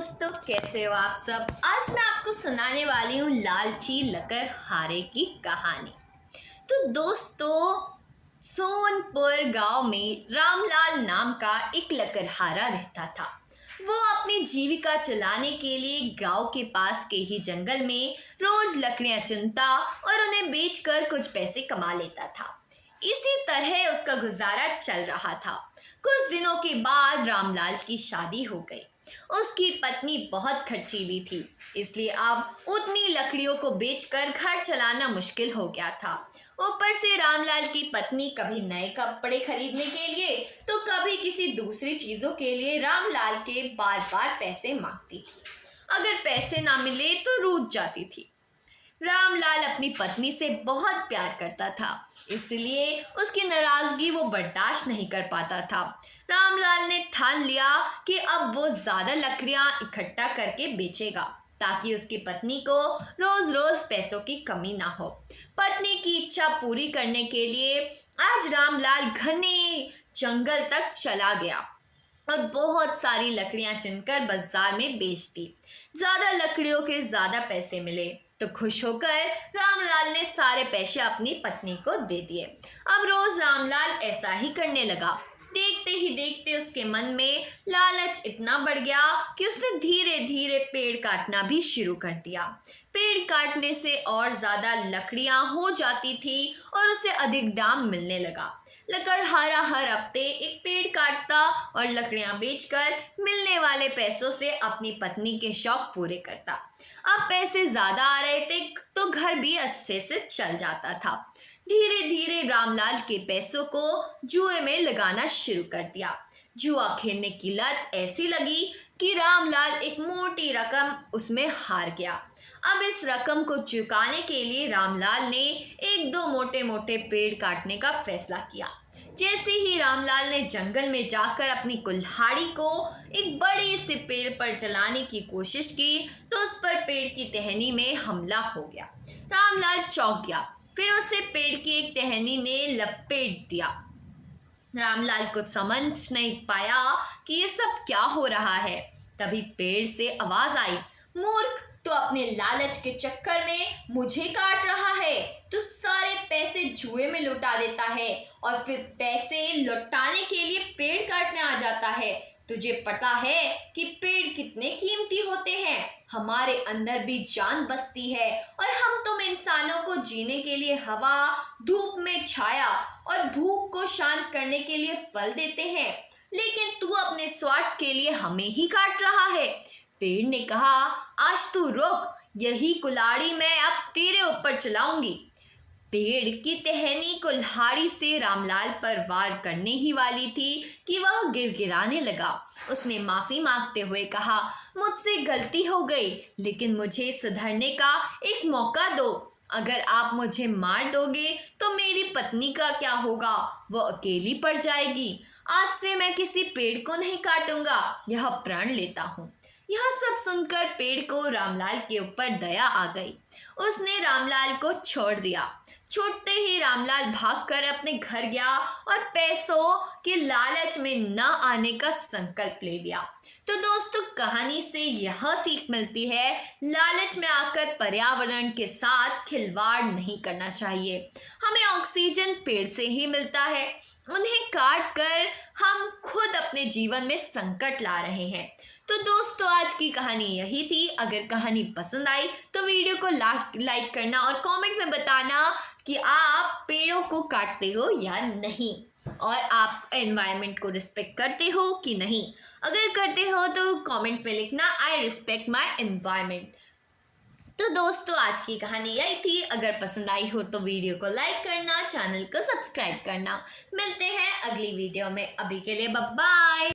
दोस्तों, कैसे हो आप सब। आज मैं आपको सुनाने वाली हूँ लालची लकड़हारे की कहानी। तो दोस्तों, सोनपुर गांव में रामलाल नाम का एक लकड़हारा रहता था। वो अपनी जीविका चलाने के लिए गांव के पास के ही जंगल में रोज लकड़ियां चुनता और उन्हें बेचकर कुछ पैसे कमा लेता था। इसी तरह उसका गुजारा चल रहा था। कुछ दिनों के बाद रामलाल की शादी हो गई। उसकी पत्नी बहुत खर्चीली थी, इसलिए अब उतनी लकड़ियों को बेचकर घर चलाना मुश्किल हो गया था। ऊपर से रामलाल की पत्नी कभी नए कपड़े खरीदने के लिए तो कभी किसी दूसरी चीजों के लिए रामलाल के बार बार पैसे मांगती थी। अगर पैसे ना मिले तो रूठ जाती थी। रामलाल अपनी पत्नी से बहुत प्यार करता था, इसलिए उसकी नाराजगी वो बर्दाश्त नहीं कर पाता था। रामलाल ने ठान लिया कि अब वो ज्यादा लकड़ियां इकट्ठा करके बेचेगा ताकि उसकी पत्नी को रोज रोज पैसों की कमी ना हो। पत्नी की इच्छा पूरी करने के लिए आज रामलाल घने जंगल तक चला गया और बहुत सारी लकड़ियां चुनकर बाजार में बेच दी। ज्यादा लकड़ियों के ज्यादा पैसे मिले तो खुश होकर रामलाल ने सारे पैसे अपनी पत्नी को दे दिए। अब रोज रामलाल ऐसा ही करने लगा। देखते ही देखते उसके मन में लालच इतना बढ़ गया कि उसने धीरे धीरे पेड़ काटना भी शुरू कर दिया। पेड़ काटने से और ज्यादा लकड़ियां हो जाती थी और उसे अधिक दाम मिलने लगा। लकड़हारा हर हफ्ते एक पेड़ काटता और लकड़ियां बेचकर मिलने वाले पैसों से अपनी पत्नी के शौक पूरे करता। अब पैसे ज्यादा आ रहे थे तो घर भी अच्छे से चल जाता था। धीरे धीरे रामलाल के पैसों को जुए में लगाना शुरू कर दिया। जुआ खेलने की लत ऐसी लगी कि रामलाल एक मोटी रकम उसमें हार गया। अब इस रकम को चुकाने के लिए रामलाल ने एक दो मोटे मोटे पेड़ काटने का फैसला किया। जैसे ही रामलाल ने जंगल में जाकर अपनी कुल्हाड़ी को एक बड़े से पेड़ पर जलाने की कोशिश की तो उस पर पेड़ की टहनी में हमला हो गया। रामलाल चौंक गया, फिर उसे पेड़ की एक टहनी ने लपेट दिया। रामलाल कुछ समझ नहीं पाया कि ये सब क्या हो रहा है। तभी पेड़ से आवाज आई, मूर्ख, तो अपने लालच के चक्कर में मुझे काट रहा है। तो सारे पैसे जुए में लुटा देता है और फिर पैसे लौटाने के लिए पेड़ काटने आ जाता है। तुझे पता है कि पेड़ कितने कीमती होते हैं। हमारे अंदर भी जान बसती है और हम तुम इंसानों को जीने के लिए हवा, धूप में छाया और भूख को शांत करने के लिए फल देते हैं, लेकिन तू अपने स्वार्थ के लिए हमें ही काट रहा है। पेड़ ने कहा, आज तू रुक, यही कुल्हाड़ी मैं अब तेरे ऊपर चलाऊंगी। पेड़ की टहनी कुल्हाड़ी से रामलाल पर वार करने ही वाली थी कि वह गिड़गिड़ाने लगा। उसने माफी मांगते हुए कहा, मुझसे गलती हो गई, लेकिन मुझे सुधरने का एक मौका दो। अगर आप मुझे मार दोगे तो मेरी पत्नी का क्या होगा, वो अकेली पड़ जाएगी। आज से मैं किसी पेड़ को नहीं काटूंगा, यह प्रण लेता हूँ। यह सब सुनकर पेड़ को रामलाल के ऊपर दया आ गई। उसने रामलाल को छोड़ दिया। छूटते ही रामलाल भागकर अपने घर गया और पैसों के लालच में न आने का संकल्प ले लिया। तो दोस्तों, कहानी से यह सीख मिलती है, लालच में आकर पर्यावरण के साथ खिलवाड़ नहीं करना चाहिए। हमें ऑक्सीजन पेड़ से ही मिलता है, उन्हें काट कर हम खुद अपने जीवन में संकट ला रहे हैं। तो दोस्तों, आज की कहानी यही थी। अगर कहानी पसंद आई तो वीडियो को लाइक करना और कमेंट में बताना कि आप पेड़ों को काटते हो या नहीं, और आप एनवायरनमेंट को रिस्पेक्ट करते हो कि नहीं। अगर करते हो तो कमेंट में लिखना, आई रिस्पेक्ट माई एनवायरनमेंट। तो दोस्तों, आज की कहानी यही थी। अगर पसंद आई हो तो वीडियो को लाइक करना, चैनल को सब्सक्राइब करना। मिलते हैं अगली वीडियो में। अभी के लिए बाय बाय।